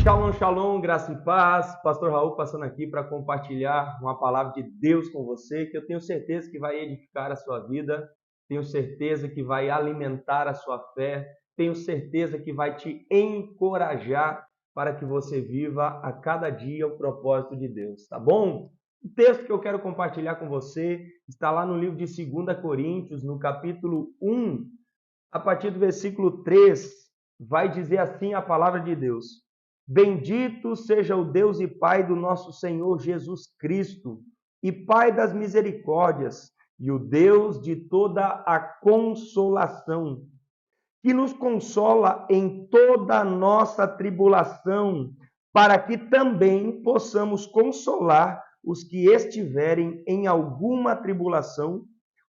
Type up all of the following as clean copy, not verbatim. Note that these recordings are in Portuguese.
Shalom, shalom, graça e paz. Pastor Raul passando aqui para compartilhar uma palavra de Deus com você, que eu tenho certeza que vai edificar a sua vida, tenho certeza que vai alimentar a sua fé, tenho certeza que vai te encorajar para que você viva a cada dia o propósito de Deus, tá bom? O texto que eu quero compartilhar com você está lá no livro de 2 Coríntios, no capítulo 1, a partir do versículo 3, vai dizer assim a palavra de Deus: Bendito seja o Deus e Pai do nosso Senhor Jesus Cristo, e Pai das misericórdias, e o Deus de toda a consolação, que nos consola em toda a nossa tribulação, para que também possamos consolar os que estiverem em alguma tribulação,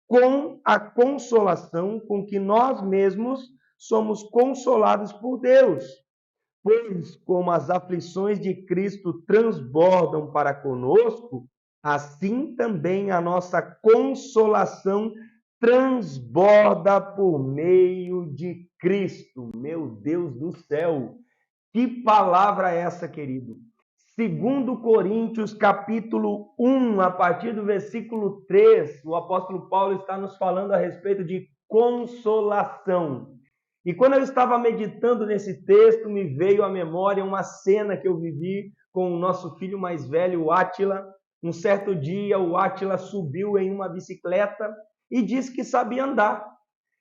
com a consolação com que nós mesmos somos consolados por Deus. Pois, como as aflições de Cristo transbordam para conosco, assim também a nossa consolação transborda por meio de Cristo. Meu Deus do céu! Que palavra é essa, querido? 2 Coríntios, capítulo 1, a partir do versículo 3, o apóstolo Paulo está nos falando a respeito de consolação. E quando eu estava meditando nesse texto, me veio à memória uma cena que eu vivi com o nosso filho mais velho, o Átila. Um certo dia, o Átila subiu em uma bicicleta e disse que sabia andar.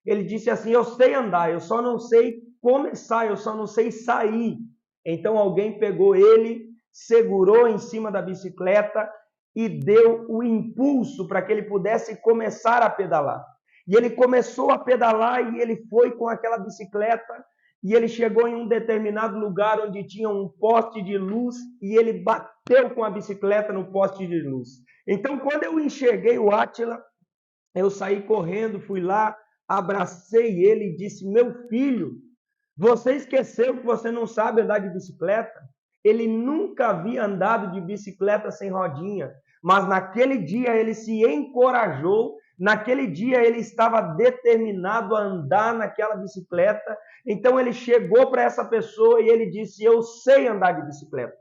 Ele disse assim: eu sei andar, eu só não sei começar, eu só não sei sair. Então alguém pegou ele, segurou em cima da bicicleta e deu o impulso para que ele pudesse começar a pedalar. E ele começou a pedalar e ele foi com aquela bicicleta e ele chegou em um determinado lugar onde tinha um poste de luz e ele bateu com a bicicleta no poste de luz. Então, quando eu enxerguei o Átila, eu saí correndo, fui lá, abracei ele e disse: meu filho, você esqueceu que você não sabe andar de bicicleta? Ele nunca havia andado de bicicleta sem rodinha, mas naquele dia ele se encorajou, naquele dia ele estava determinado a andar naquela bicicleta. Então ele chegou para essa pessoa e ele disse: eu sei andar de bicicleta,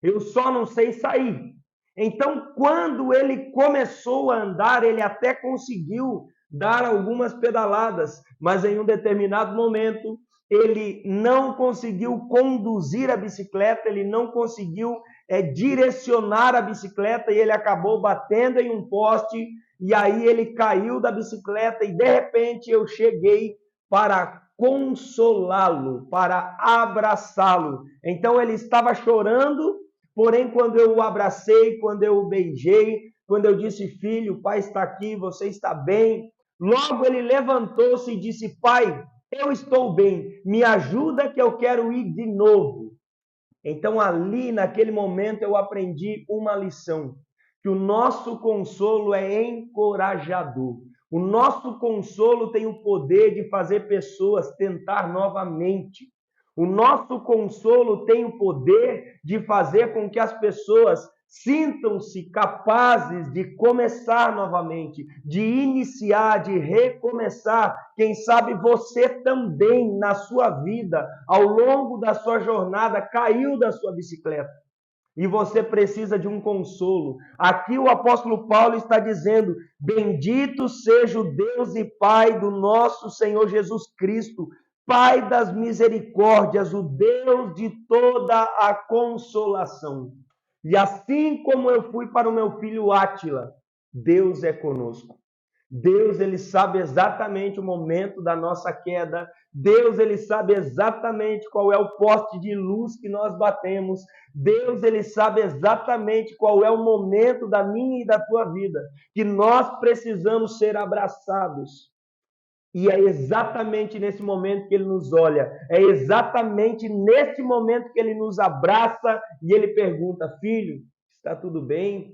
eu só não sei sair. Então, quando ele começou a andar, ele até conseguiu dar algumas pedaladas, mas em um determinado momento ele não conseguiu conduzir a bicicleta, ele não conseguiu direcionar a bicicleta e ele acabou batendo em um poste e aí ele caiu da bicicleta e de repente eu cheguei para consolá-lo, para abraçá-lo. Então ele estava chorando, porém quando eu o abracei, quando eu o beijei, quando eu disse: filho, o pai está aqui, você está bem? Logo ele levantou-se e disse: pai, eu estou bem, me ajuda que eu quero ir de novo. Então ali, naquele momento, eu aprendi uma lição, que o nosso consolo é encorajador. O nosso consolo tem o poder de fazer pessoas tentar novamente. O nosso consolo tem o poder de fazer com que as pessoas sintam-se capazes de começar novamente, de iniciar, de recomeçar. Quem sabe você também, na sua vida, ao longo da sua jornada, caiu da sua bicicleta. E você precisa de um consolo. Aqui o apóstolo Paulo está dizendo: bendito seja o Deus e Pai do nosso Senhor Jesus Cristo, Pai das misericórdias, o Deus de toda a consolação. E assim como eu fui para o meu filho Átila, Deus é conosco. Deus, ele sabe exatamente o momento da nossa queda. Deus, ele sabe exatamente qual é o poste de luz que nós batemos. Deus, ele sabe exatamente qual é o momento da minha e da tua vida que nós precisamos ser abraçados. E é exatamente nesse momento que ele nos olha, é exatamente nesse momento que ele nos abraça e ele pergunta: filho, está tudo bem?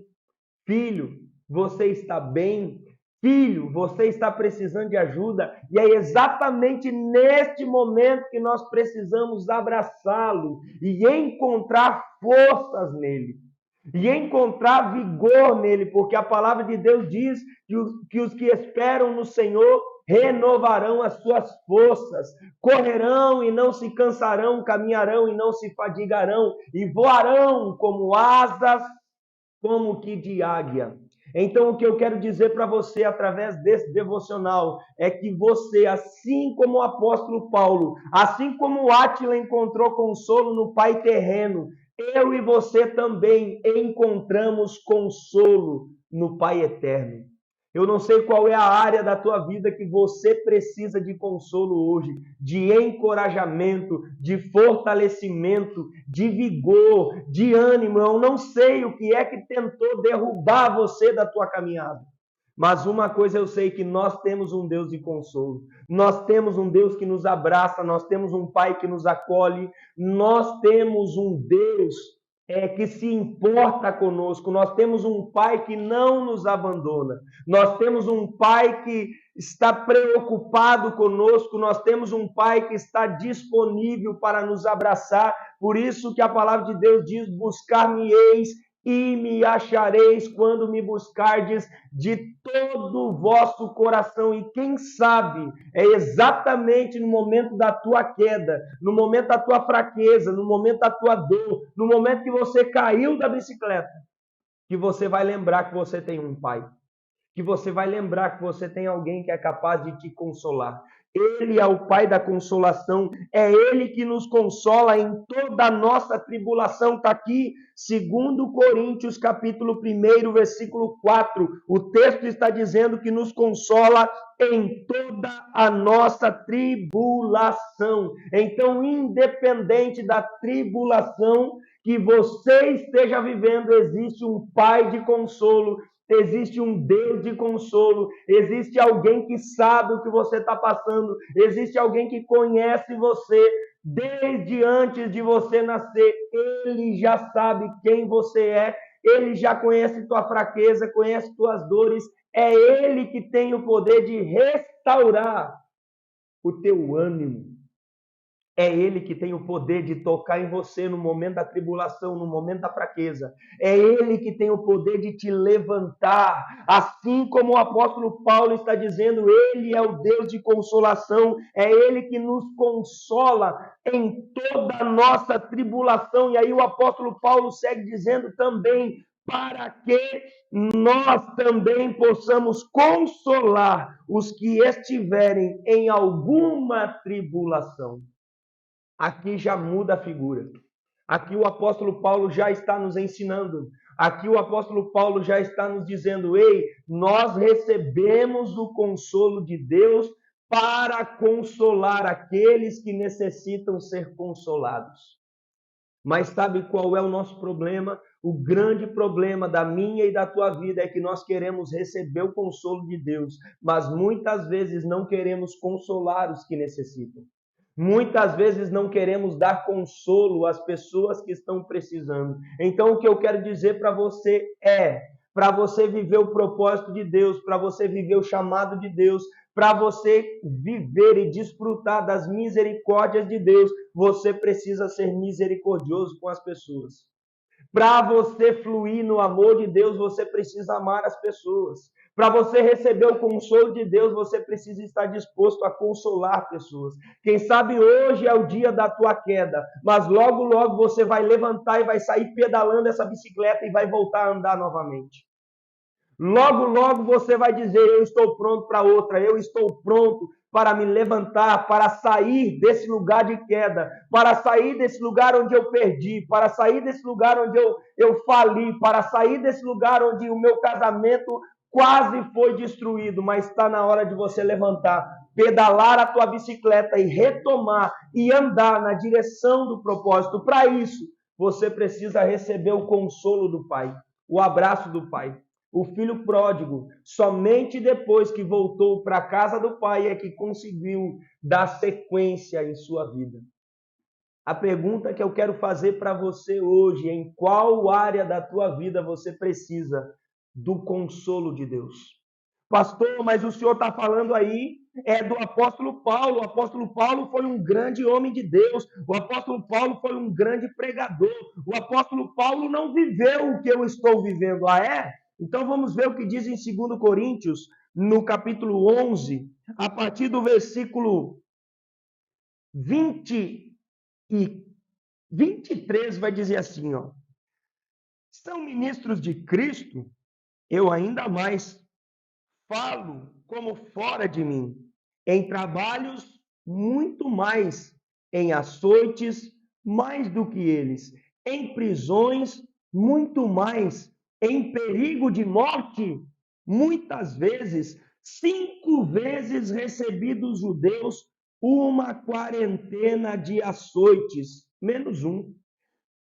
Filho, você está bem? Filho, você está precisando de ajuda? E é exatamente neste momento que nós precisamos abraçá-lo e encontrar forças nele. E encontrar vigor nele, porque a palavra de Deus diz que os que esperam no Senhor renovarão as suas forças, correrão e não se cansarão, caminharão e não se fadigarão, e voarão como asas, como que de águia. Então, o que eu quero dizer para você através desse devocional é que você, assim como o apóstolo Paulo, assim como Átila encontrou consolo no Pai terreno, eu e você também encontramos consolo no Pai eterno. Eu não sei qual é a área da tua vida que você precisa de consolo hoje, de encorajamento, de fortalecimento, de vigor, de ânimo. Eu não sei o que é que tentou derrubar você da tua caminhada. Mas uma coisa eu sei, que nós temos um Deus de consolo. Nós temos um Deus que nos abraça, nós temos um Pai que nos acolhe, nós temos um Deus que se importa conosco, nós temos um Pai que não nos abandona, nós temos um Pai que está preocupado conosco, nós temos um Pai que está disponível para nos abraçar. Por isso que a palavra de Deus diz: buscar-me-eis e me achareis quando me buscardes de todo o vosso coração. E quem sabe é exatamente no momento da tua queda, no momento da tua fraqueza, no momento da tua dor, no momento que você caiu da bicicleta, que você vai lembrar que você tem um Pai, que você vai lembrar que você tem alguém que é capaz de te consolar. Ele é o Pai da consolação, é Ele que nos consola em toda a nossa tribulação. Está aqui, 2 Coríntios, capítulo 1, versículo 4. O texto está dizendo que nos consola em toda a nossa tribulação. Então, independente da tribulação que você esteja vivendo, existe um Pai de consolo, existe um Deus de consolo, existe alguém que sabe o que você está passando, existe alguém que conhece você desde antes de você nascer. Ele já sabe quem você é, ele já conhece tua fraqueza, conhece tuas dores, é ele que tem o poder de restaurar o teu ânimo. É Ele que tem o poder de tocar em você no momento da tribulação, no momento da fraqueza. É Ele que tem o poder de te levantar. Assim como o apóstolo Paulo está dizendo, Ele é o Deus de consolação. É Ele que nos consola em toda a nossa tribulação. E aí o apóstolo Paulo segue dizendo também, para que nós também possamos consolar os que estiverem em alguma tribulação. Aqui já muda a figura. Aqui o apóstolo Paulo já está nos ensinando. Aqui o apóstolo Paulo já está nos dizendo: ei, nós recebemos o consolo de Deus para consolar aqueles que necessitam ser consolados. Mas sabe qual é o nosso problema? O grande problema da minha e da tua vida é que nós queremos receber o consolo de Deus, mas muitas vezes não queremos consolar os que necessitam. Muitas vezes não queremos dar consolo às pessoas que estão precisando. Então, o que eu quero dizer para você é, para você viver o propósito de Deus, para você viver o chamado de Deus, para você viver e desfrutar das misericórdias de Deus, você precisa ser misericordioso com as pessoas. Para você fluir no amor de Deus, você precisa amar as pessoas. Para você receber o consolo de Deus, você precisa estar disposto a consolar pessoas. Quem sabe hoje é o dia da tua queda, mas logo, logo você vai levantar e vai sair pedalando essa bicicleta e vai voltar a andar novamente. Logo, logo você vai dizer: eu estou pronto para outra, eu estou pronto para me levantar, para sair desse lugar de queda, para sair desse lugar onde eu perdi, para sair desse lugar onde eu fali, para sair desse lugar onde o meu casamento quase foi destruído, mas está na hora de você levantar, pedalar a tua bicicleta e retomar e andar na direção do propósito. Para isso, você precisa receber o consolo do Pai, o abraço do Pai. O filho pródigo, somente depois que voltou para a casa do pai, é que conseguiu dar sequência em sua vida. A pergunta que eu quero fazer para você hoje é: em qual área da tua vida você precisa do consolo de Deus? Pastor, mas o senhor está falando aí do apóstolo Paulo. O apóstolo Paulo foi um grande homem de Deus. O apóstolo Paulo foi um grande pregador. O apóstolo Paulo não viveu o que eu estou vivendo. Ah, é? Então vamos ver o que diz em 2 Coríntios, no capítulo 11, a partir do versículo 20 e 23, vai dizer assim, ó: são ministros de Cristo, eu ainda mais falo como fora de mim, em trabalhos muito mais, em açoites mais do que eles, em prisões muito mais, em perigo de morte, muitas vezes, 5 vezes recebi dos judeus uma quarentena de açoites, menos um.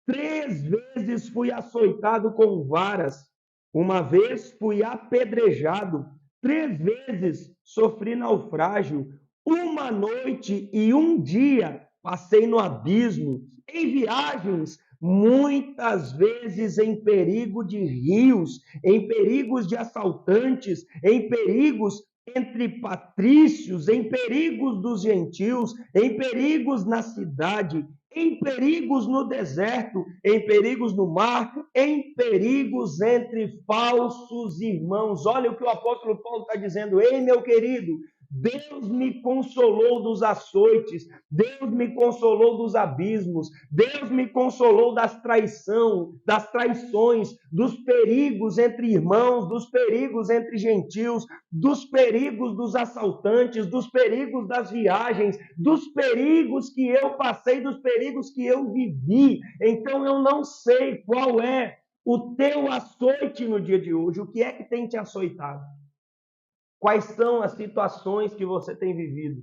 3 vezes fui açoitado com varas, uma vez fui apedrejado, 3 vezes sofri naufrágio, uma noite e um dia passei no abismo, em viagens, muitas vezes em perigo de rios, em perigos de assaltantes, em perigos entre patrícios, em perigos dos gentios, em perigos na cidade, em perigos no deserto, em perigos no mar, em perigos entre falsos irmãos. Olha o que o apóstolo Paulo está dizendo. Ei, meu querido, Deus me consolou dos açoites, Deus me consolou dos abismos, Deus me consolou das traições, dos perigos entre irmãos, dos perigos entre gentios, dos perigos dos assaltantes, dos perigos das viagens, dos perigos que eu passei, dos perigos que eu vivi. Então eu não sei qual é o teu açoite no dia de hoje, o que é que tem te açoitado? Quais são as situações que você tem vivido?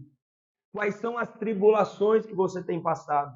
Quais são as tribulações que você tem passado?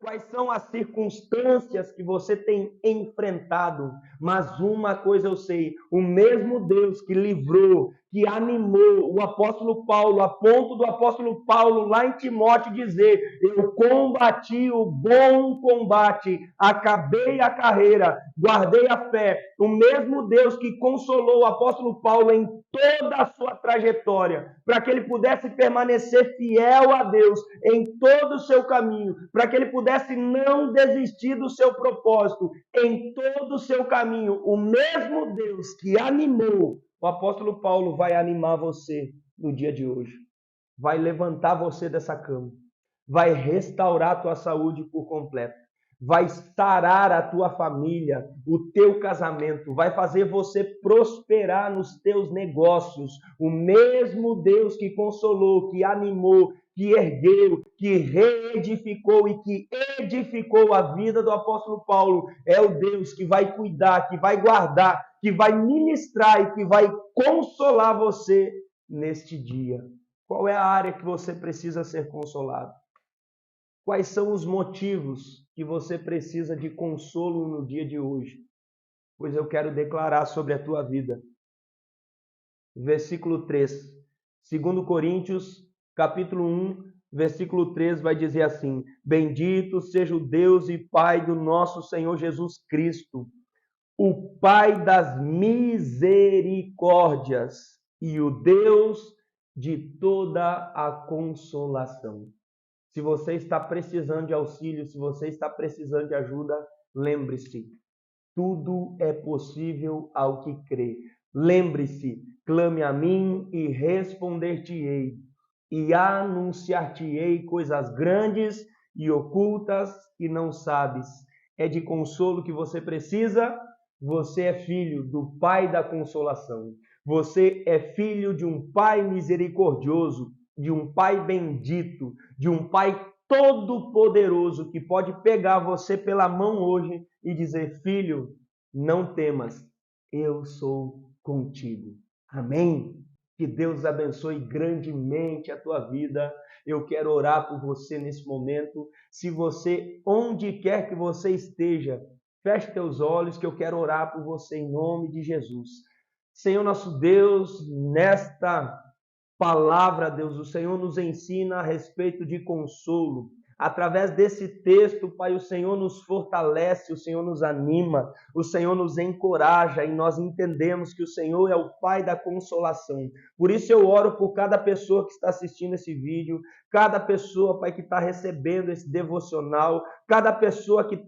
Quais são as circunstâncias que você tem enfrentado? Mas uma coisa eu sei, o mesmo Deus que livrou, que animou o apóstolo Paulo, a ponto do apóstolo Paulo lá em Timóteo dizer: eu combati o bom combate, acabei a carreira, guardei a fé. O mesmo Deus que consolou o apóstolo Paulo em toda a sua trajetória, para que ele pudesse permanecer fiel a Deus em todo o seu caminho, para que ele pudesse não desistir do seu propósito em todo o seu caminho. O mesmo Deus que animou o apóstolo Paulo vai animar você no dia de hoje. Vai levantar você dessa cama. Vai restaurar a tua saúde por completo. Vai sarar a tua família, o teu casamento, vai fazer você prosperar nos teus negócios. O mesmo Deus que consolou, que animou, que ergueu, que reedificou e que edificou a vida do apóstolo Paulo, é o Deus que vai cuidar, que vai guardar, que vai ministrar e que vai consolar você neste dia. Qual é a área que você precisa ser consolado? Quais são os motivos que você precisa de consolo no dia de hoje? Pois eu quero declarar sobre a tua vida. Versículo 3. 2 Coríntios, capítulo 1, versículo 3 vai dizer assim: bendito seja o Deus e Pai do nosso Senhor Jesus Cristo, o Pai das misericórdias e o Deus de toda a consolação. Se você está precisando de auxílio, se você está precisando de ajuda, lembre-se, tudo é possível ao que crê. Lembre-se, clame a mim e responder-te-ei, e anunciar-te-ei coisas grandes e ocultas que não sabes. É de consolo que você precisa? Você é filho do Pai da consolação. Você é filho de um Pai misericordioso, de um Pai bendito, de um Pai todo-poderoso que pode pegar você pela mão hoje e dizer: filho, não temas, eu sou contigo. Amém? Que Deus abençoe grandemente a tua vida. Eu quero orar por você nesse momento. Se você, onde quer que você esteja, feche teus olhos que eu quero orar por você em nome de Jesus. Senhor nosso Deus, nesta palavra, Deus, o Senhor nos ensina a respeito de consolo. Através desse texto, Pai, o Senhor nos fortalece, o Senhor nos anima, o Senhor nos encoraja e nós entendemos que o Senhor é o Pai da consolação. Por isso eu oro por cada pessoa que está assistindo esse vídeo, cada pessoa, Pai, que está recebendo esse devocional, cada pessoa que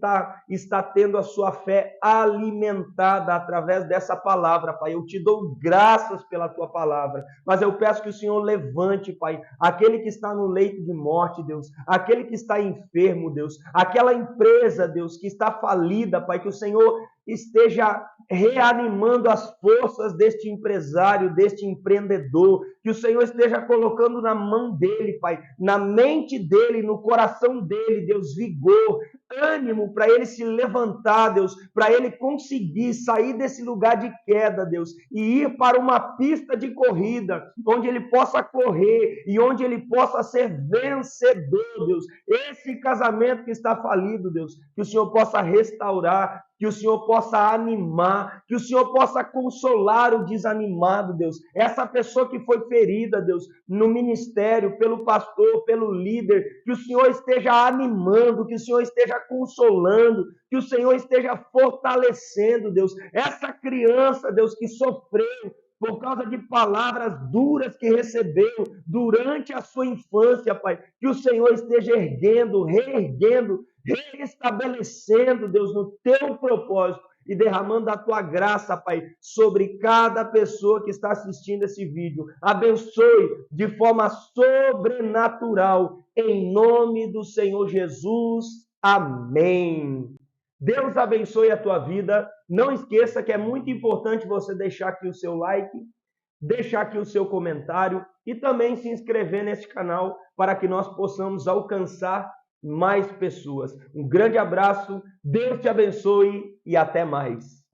está tendo a sua fé alimentada através dessa palavra, Pai. Eu te dou graças pela tua palavra, mas eu peço que o Senhor levante, Pai, aquele que está no leito de morte, Deus, aquele que está enfermo, Deus, aquela empresa, Deus, que está falida, Pai, que o Senhor esteja reanimando as forças deste empresário, deste empreendedor, que o Senhor esteja colocando na mão dele, Pai, na mente dele, no coração dele, Deus, vigor, ânimo para ele se levantar, Deus, para ele conseguir sair desse lugar de queda, Deus, e ir para uma pista de corrida, onde ele possa correr e onde ele possa ser vencedor, Deus. Esse casamento que está falido, Deus, que o Senhor possa restaurar, que o Senhor possa animar, que o Senhor possa consolar o desanimado, Deus. Essa pessoa que foi ferida, Deus, no ministério, pelo pastor, pelo líder, que o Senhor esteja animando, que o Senhor esteja consolando, que o Senhor esteja fortalecendo, Deus. Essa criança, Deus, que sofreu por causa de palavras duras que recebeu durante a sua infância, Pai, que o Senhor esteja erguendo, reerguendo, reestabelecendo, Deus, no teu propósito e derramando a tua graça, Pai, sobre cada pessoa que está assistindo esse vídeo. Abençoe de forma sobrenatural, em nome do Senhor Jesus. Amém. Deus abençoe a tua vida. Não esqueça que é muito importante você deixar aqui o seu like, deixar aqui o seu comentário e também se inscrever nesse canal para que nós possamos alcançar mais pessoas. Um grande abraço, Deus te abençoe e até mais.